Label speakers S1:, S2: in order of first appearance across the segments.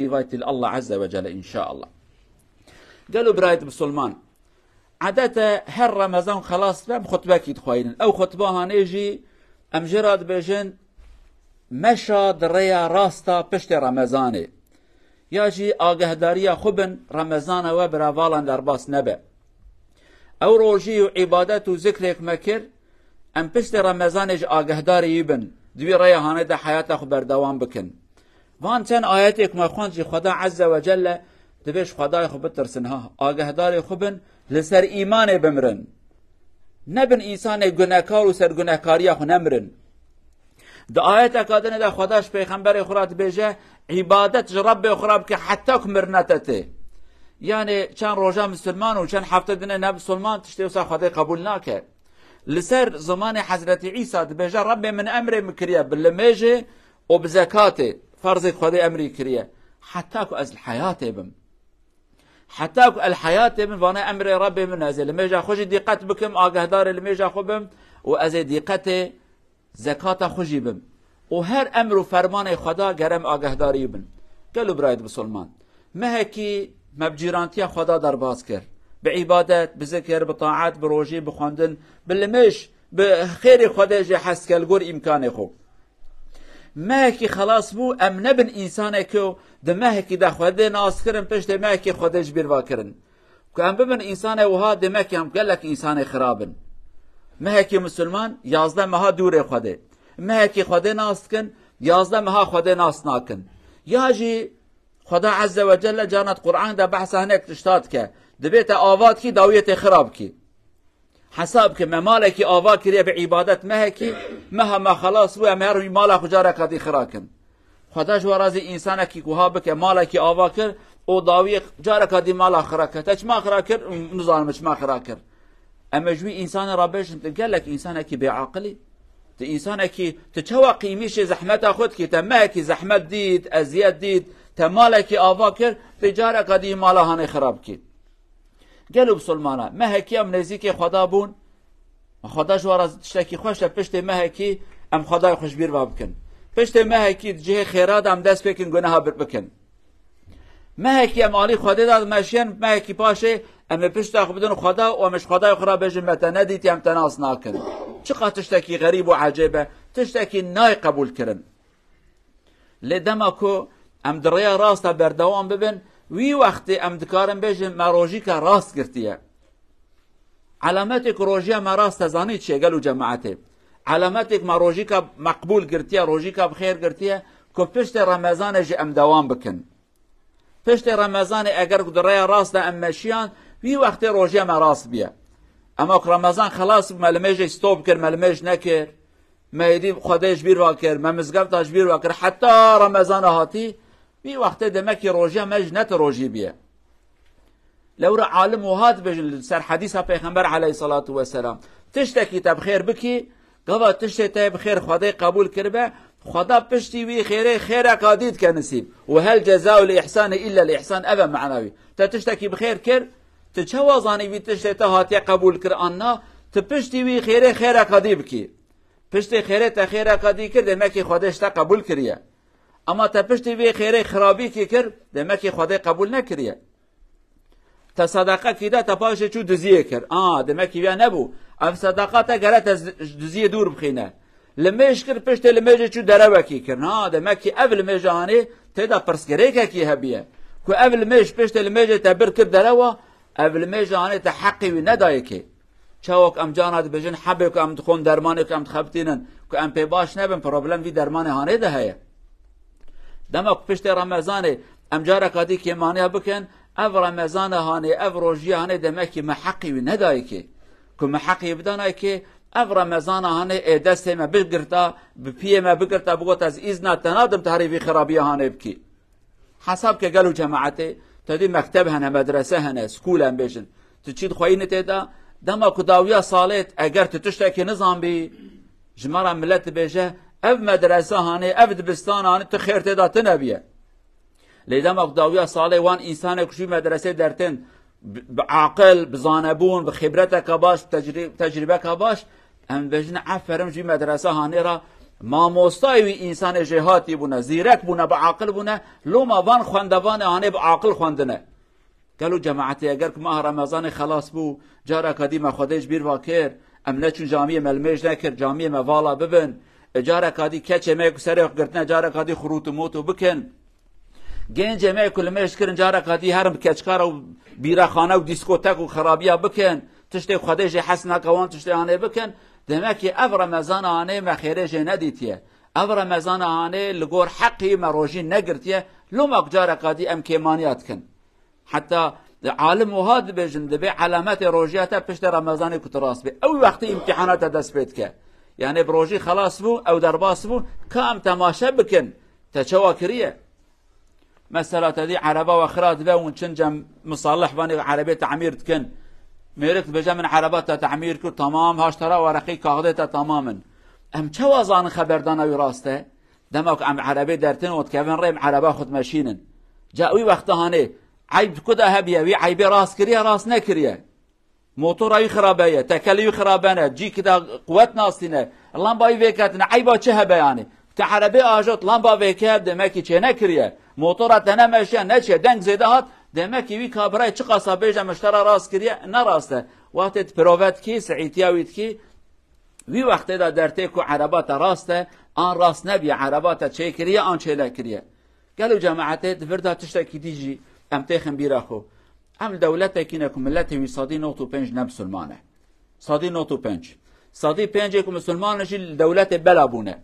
S1: رواية الله عز وجل إن شاء الله. قالوا برايد بسلمان عادة هر رمضان خلاص بام خطبة كي تخوين أو خطبة هنيجي أمجراد بجن مشى دريا راستا پشت رمضانه ياجي آگهداريا خوبن رمضان و براوالا درباس نبه او روجي و عبادت و ذكرك مكر ام پشت رمضانج آگهداري يبن دوی ريا هانه ده حياتا خو بردوام بكن وان چند آياتك ما خوانجي خدا عز وجل دبش خدای خو بترسنها آگهداري خوبن لسر ايمان بمرن نبن انسان گناهکار و سر گناهکاریا خو نمرن ده آیت اکادن ده خداش پیغمبر خورات بیجه عبادت رب خراب که حتی کمرنتته یعنی چند روزا مسلمان و چند هفته دنه نه مسلمان تشتی وسا خدای قبول نکه لسر زمان حضرت عیسی بیجه رب من امر مکریه بالمیجه و بزکاته فرض خدای امری کریه حتی که از الحیات بم حتی که الحیات بم وانا امر رب من از المیجه خوش دقت بکم آگهدار المیجه خوبم و از دقت زکات خوشی بم و هر امر و فرمان خدا گرم آگهداری بن. قالوا برايد بسلمان مهكي مبجيرانتيا خدا در باز كر بعبادت بذكر بطاعات بروجي بخواندن بالمش بخير خدا جي حس كالقور امكان خو مهكي خلاص بو ام نبن انسان كو ده مهكي ده خدا ناس كرن پشت مهكي خدا جبير واكرن كو ام ببن انسان وها ده مهكي هم قال لك انسان خرابن مهكي مسلمان 11 مها دور خدا مهكي خدا ناس كن 11 مها خدا ناس ناكن ياجي خدا عز وجل جانت قرآن ده بحث هناك تشتاد که دبيت آوات كي داوية خراب كي حساب كي ممالكي آوات كريه بعبادت مهكي مهما خلاص ويا مهر مالا خجارة كدي خراكن خدا جوارازي إنسانكي كوهابك مالكي آوات كر او داوية جارة كدي مالا خراكر تش ما خراكر نظامش ما خراكر اما جوي إنسان رابش قال لك إنسانكي بعقلي إنسانكي تشوى قيميش زحمة خود كي تماكي زحمة ديد أزياد ديد تمالكي آواكر تجارة قدي مالا هاني خراب كي قالوا بسلمانا مهكي ام نزيكي خدا بون خدا جوارا تشتكي خوش پشت مهكي ام خدا خوش بير بابكن پشت مهكي جهه خيرات ام دست بكن گناه بكن مهكي ام آلي خدا داد ماشين مهكي باشه ام پشت اخبدن خدا و مش خدا خراب بجن متى نديتي ام تناس ناكن چقدر تشتكي غريب وعجيبه تشتكي ناي قبول كرن لدمكو ام دريا راستا بردوام ببن وی وقت ام دکارم بجن مروجی که راست گرتیه علامتك روجيا ما راست زانيت شي قالوا جماعته علامتك ما روجي که مقبول گرتیه روجي که بخير گرتیه کو پشت رمضان جي ام دوام بکن پشت رمضان اگر دريا راستا ام مشيان وی وقت روجيا ما راست بيه اما رمضان خلاص ملمج ستوب كر ملمج نكر ما يدي خداش بير واكر ما مزقبتاش بير واكر حتى رمضان هاتي في وقت دمكي روجيا مجنة روجي بيه لو رأى عالم وهات بجل سر حديثها پیغمبر عليه الصلاة والسلام تشتكي تبخير بكي قبا تشتكي بخير خداي قبول كربه خدا بشتي وي خيره خيره قاديد كنسيب وهل جزاء الإحسان إلا الإحسان أبا معنوي تشتكي بخير كر تشوازاني في تشتكي هاتي قبول كر أنا تبشتي وي خيره خيره قاديب كي پشت خیره تا خیره قدی کرد دمکی خودش تا قبول کریه اما تا پشت وی خیره خرابی کی کرد دمکی خودش قبول نکریه تا صدقه کیده تا پاش چو دزیه کرد دمکی وی نبو اف صدقه تا گرت از دزیه دور بخینه لمیش کرد پشت لمیش چو درو کی کرد دمکی اول میجانه تدا پرسکره کی هبیه کو اول میش پشت لمیش تا بر کرد درو اول میجانه تا حقی وی ندای کی چاوک ام جانات بجن حبک ام تخون درمانی که ام تخبتینن که ام پی باش نبن پروبلم وی درمان هانه ده هیا دمک پشت رمضان ام جارا کادی که مانه بکن او رمضان هانه او روژی هانه دمکی محقی وی ندایی که محقی بدانه که او رمضان هانه دسته ما بگرتا بپیه ما بگرتا بگوت از ایزنا تنادم تحریفی خرابی هانه بکی حساب که گلو جماعته تدی مکتب هنه مدرسه هنه سکول هم بشن تو چید خوینه تیدا دما كداوية صالت اگر تشتكي نظام بي جمارة ملت بيجه اف مدرسة هاني اف دبستان هاني تخير تدا تنبيه لدما كداوية صالت وان انسان كشي مدرسة درتن بعقل بزانبون بخبرتك باش تجربك باش ام بيجن عفرم جي مدرسة هاني را ما مستوی انسان جهاتی بونه زیرک بونه با عاقل بونه لو ما وان خواندوان آنه با عاقل خواندنه. قالوا جماعتي اگر که ماه رمضان خلاص بو جارا کدی ما خودش بیر واکر ام نچون جامعه ملمج نکر جامعه موالا ببن جارا کدی کچه میک سر گرتنه جارا کدی خروط موتو بکن گنج میک لمش کرن جارا کدی هرم کچکار و بیرا خانه و دیسکوتک و خرابیا بکن تشتی خودش حسن کوان تشتی آنه بکن دمکی او رمضان آنه مخیرش ندیتیه او رمضان آنه لگور حقی مروجی نگرتیه لو مقجارا کدی ام کیمانیات کن حتى عالم وهاد بجن دبي علامات روجياتا پشت رمضان كتراس بي او وقت امتحانات دست بيت که يعني بروجي خلاص بو او درباس بو كام تماشا بكن تشواكريه مثلا تدي عربه واخرات با ونشنجم مصالح باني عربيه تعمير تكن ميرك بجا من عربات تعمير كو تمام هاشترا ورقي كاغدتا تماما ام چوازان خبردان او راسته دمك ام عربيه درتن وتكفن ريم عربه خود ماشينن جاوي وقت هانه عيب كده هبيه وي عيب راس كريه راس نكريه موتور اي خرابيه تكلي خرابانه جي كده قوت ناستينه لامبا ويكاتنا عيبا چه هبه يعني كعربي اجت لامبا ويكاب دمكي چه نكريه موتور تنمشي نچه دنگ زيده هات دمكي وي كابراي چه قصابيجه مشترى راس كريه نراسته وقت پروفت كي سعيتياويت كي وي وقت دا درته کو عربات راسته ان راس نبي عربات چه كريه ان چه لكريه قالوا جماعته دفردا تشتكي ديجي ام تخم بیراخو ام دولت کینکم ملت وی صادی نوتو پنج نمسلمانه صادی نوتو پنج صادی پنج یکم مسلمان جی دولت بلابونه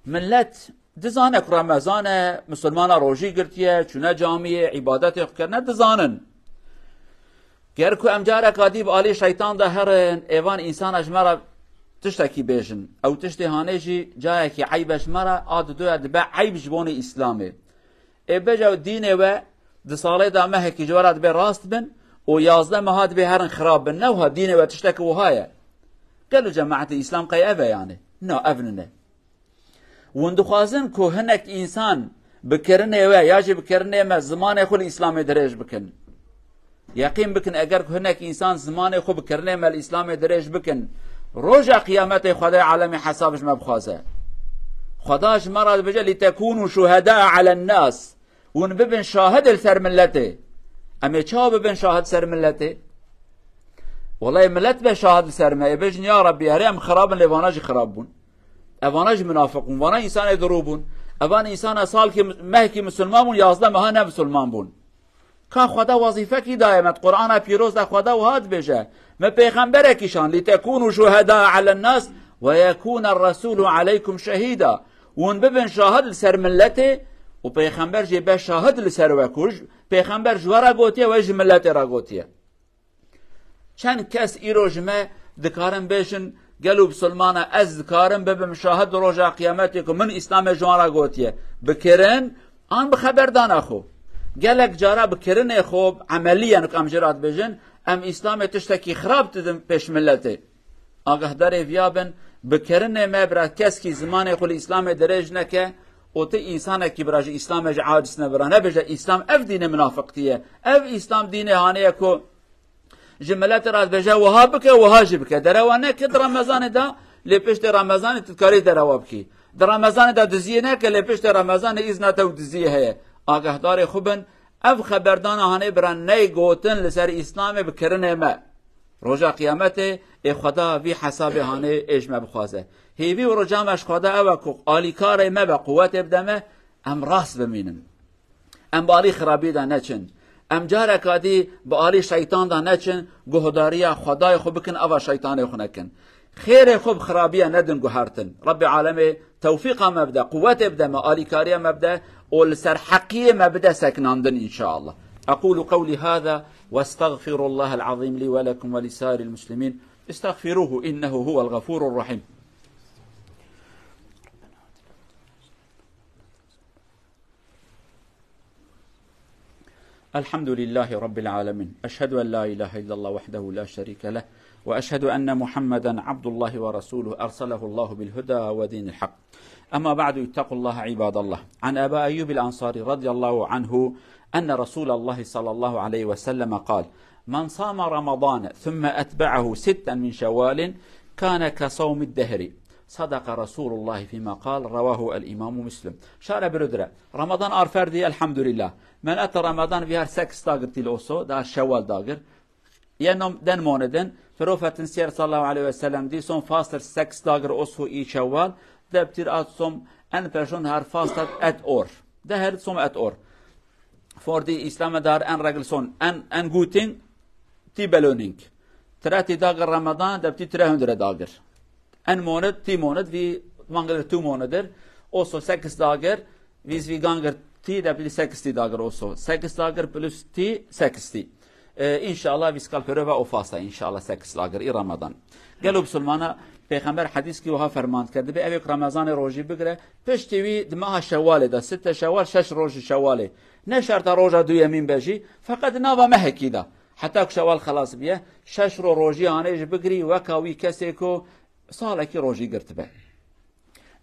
S1: ملت دزانه رمضان مسلمان روزی گرتیه چونه جامعه عبادت کرنه دزانن گر کو ام جاره کادیب علی شیطان ده هرن ایوان انسان اجمرا تشتکی بیجن او تشتی هانه جی جای کی عیبش مرا آد دو اد با عیب جبون اسلامه بجا دینه و ده ساله دا مهکی جوارات به راست بن و 11 مهاد به هرن خراب بن نوها دینه و تشتك وهاية قالوا جماعة الإسلام قي أبا يعني نو أبننا وندو خوازن كو هنك إنسان بكرنه و ياجي بكرنه ما زمان خو الإسلام دريج بكن يقين بكن اگر كو هنك إنسان زمان خو بكرنه ما الإسلام دريج بكن رجع قيامته خدا عالم حسابش ما بخوازه خداش مراد بجا لتكونوا شهداء على الناس ون ببن شاهد السر ملته اما چا ببن شاهد سر ملته والله ملت به شاهد سر ما بجن يا ربي هرم خراب لواناج خرابون اواناج منافقون وانا انسان دروبون اوان انسان سال که مهکی مسلمان بون 11 ماه نه مسلمان بون که خدا وظیفه کی دائمت قرآن پیروز ده خدا وهاد بجه ما پیغمبر کیشان لتكونوا شهداء على الناس ويكون الرسول عليكم شهيدا ون ببن شاهد لسر ملته و پیغمبر جی به شاهد لسر وکوش پیغمبر جوارا گوتیه و جی ملت را گوتیه چند کس ایرو جمع دکارن بیشن گلو بسلمانه از دکارن ببن شاهد روژا قیامتی که من اسلام جوارا گوتیه بکرن آن بخبر دانا خو گلک جارا بکرن خوب عملیاً که امجرات بیشن ام اسلام تشتکی خراب تدم پیش ملته آگه داره ویابن بکرن مبرا کس کی زمان خو اسلام درج نکه او ته انسان کی براج اسلام عاجز نبرانه بجه اسلام اف دین منافقتیه اف اسلام دین هانه کو جملات رات بجه وهابک وهاجبک دروانه که در رمضان دا لپشت رمضان تکاری درواب کی در رمضان دا دزیه نه که لپشت رمضان اذن تو دزیه هه آگه دار خوبن اف خبردان هانه بران نه گوتن لسر اسلام بکرن ما روزا قیامت ای خدا وی حساب هانه اجمع بخوازه هیوی و رجامش خدا او که آلیکار ما به قوت ابدمه ام راست بمینن ام باری خرابی دا نچن ام جارکادی با آلی شیطان دا نچن گهداری خدای خوب بکن او شیطان خو نکن خیر خوب خرابی ندن گوهرتن رب عالم توفیق مبدا قوت ابدمه آلیکاری مبدا ولسر حقی مبدا سکناندن ان شاء الله اقول قولي هذا واستغفر الله العظيم لي ولكم ولسائر المسلمين استغفروه انه هو الغفور الرحيم الحمد لله رب العالمين أشهد أن لا إله إلا الله وحده لا شريك له وأشهد أن محمدا عبد الله ورسوله أرسله الله بالهدى ودين الحق أما بعد اتقوا الله عباد الله عن أبا أيوب الأنصاري رضي الله عنه أن رسول الله صلى الله عليه وسلم قال من صام رمضان ثم أتبعه 6 من شوال كان كصوم الدهر صدق رسول الله فيما قال رواه الإمام مسلم. شارع برودرا رمضان آرفردي الحمد لله من أتى رمضان في هر 6 داغر تيل أوسو دا شوال داغر ينم دن موندن فروفتن سير صلى الله عليه وسلم دي سون فاستر 6 داغر أوسو إي شوال ده بتير آت سوم en person har fastat ett år. Det här är som ett år. För det islam där en regel sån. En god ting till belöning. 30 dagar Ramadan, det blir 300 dagar. En månad, 10 månader, vi manglar 2 månader. Och så 6 dagar, hvis vi gånger 10, det blir 60 dagar också. 6 dagar plus 10, 60. Inshallah, vi ska pröva att fasta, inshallah, 6 dagar i Ramadan. قالوا بسلمانا پیغمبر حدیث کی وها فرمان کرده به اوک رمضان روزی بگیره پشتوی دماها شواله ده 6 شوال 6 روز شواله نه شرط روزا دو یمین بجی فقط نوا مهکی ده حتی شوال خلاص بیه 6 روزی آنیج بگیری وکاوی کسی کو ساله کی روزی گرت به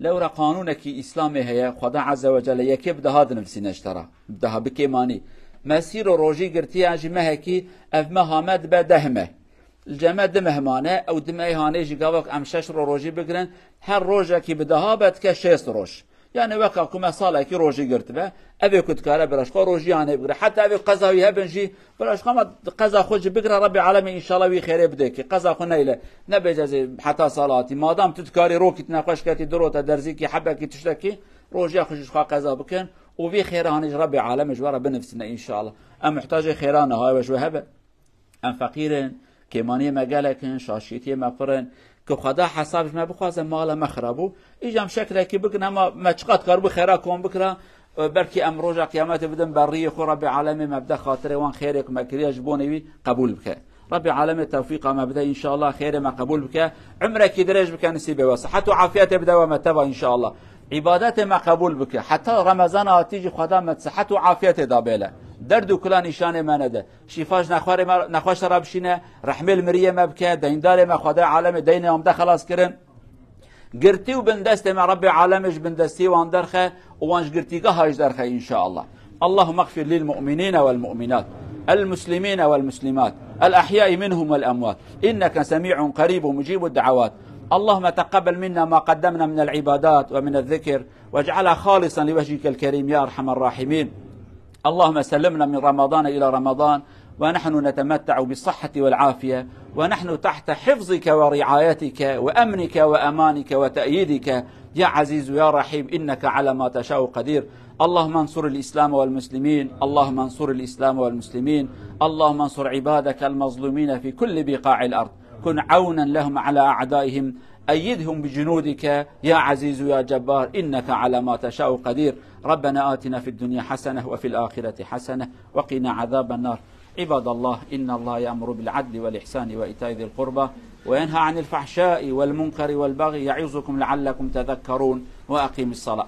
S1: لو را قانون کی اسلامی هيا خدا عز وجل یکی بده هاد نفسی نشتره بده بکیمانی مسیر روزی گرتی اج مهکی اف مهامد به دهمه الجماعة دمهمانه او دمهانه جاوك ام 6 روزي بگرن هر روزه کی بدها بد که 6 روز يعني وقع كما صاله کی روزي گرتبه ابي كنت كاره براش روزي يعني بگره حتى ابي قضاوي هبنجي براش قام قضا خوج بگره رب العالمين ان شاء الله وي خير بدك قضا خو نيله نبجازي حتى صلاتي ما دام تذكاري روكي تناقش كتي دروت درزيكي حبكي تشتكي روزي خوش خا قضا بكن وفي خيرانه رب العالمين جواره بنفسنا ان شاء الله ام محتاج خيرانه هاي وش وهبه ام فقيرين كمانية مقالكن شاشيتية مقرن كخدا حسابش ما بخوازن مالا مخربو ايجام شكله كي بكنا ما تشقات كاربو خيراكم بكرا بركي ام روجا قيامات بدن بريه خو رب العالمين مبدا خاطر وان خيرك مكرياش بوني قبول بك رب العالمين توفيق مبدا ان شاء الله خير ما قبول بك عمرك درج بك نسيبه وصحته وعافيته بدا ومتبا ان شاء الله عبادات ما قبول بك حتى رمضان تيجي خدا متصحته وعافيته دابله درد كلا نشانه ما نده شفاش نخواش را بشینه رحمه المریه مبکه دیندار ما خدا عالم دین هم خلاص کرن گرتی و بندست ما رب عالمش بندستی وان درخه وانش گرتیگه هاش درخه ان شاء الله. اللهم اغفر للمؤمنين والمؤمنات المسلمين والمسلمات الأحياء منهم والأموات إنك سميع قريب مجيب الدعوات. اللهم تقبل منا ما قدمنا من العبادات ومن الذكر واجعلها خالصا لوجهك الكريم يا أرحم الراحمين. اللهم سلمنا من رمضان إلى رمضان ونحن نتمتع بالصحة والعافية ونحن تحت حفظك ورعايتك وأمنك وأمانك وتأييدك يا عزيز يا رحيم إنك على ما تشاء قدير. اللهم انصر الإسلام والمسلمين اللهم انصر الإسلام والمسلمين اللهم انصر عبادك المظلومين في كل بقاع الأرض كن عونا لهم على أعدائهم أيدهم بجنودك يا عزيز يا جبار إنك على ما تشاء قدير. ربنا آتنا في الدنيا حسنة وفي الآخرة حسنة وقنا عذاب النار. عباد الله إن الله يأمر بالعدل والإحسان وإيتاء ذي القربى وينهى عن الفحشاء والمنكر والبغي يعظكم لعلكم تذكرون وأقيموا الصلاة.